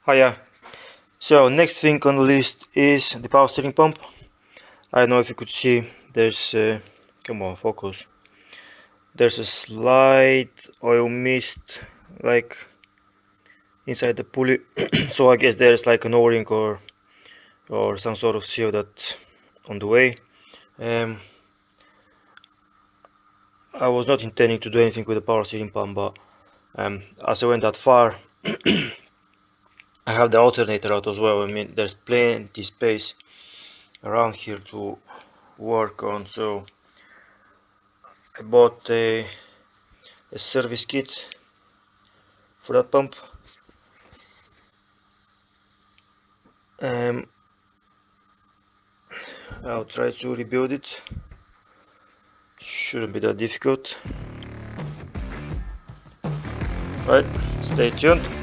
Hiya. So next thing on the list is the power steering pump. I don't know if you could see, there's come on, focus. There's a slight oil mist like inside the pulley. So I guess there's like an O-ring or some sort of seal that's on the way. I was not intending to do anything with the power steering pump, but as I went that far, I have the alternator out as well. I mean, there's plenty space around here to work on, so I bought a service kit for that pump. I'll try to rebuild it. Shouldn't be that difficult. Right, stay tuned.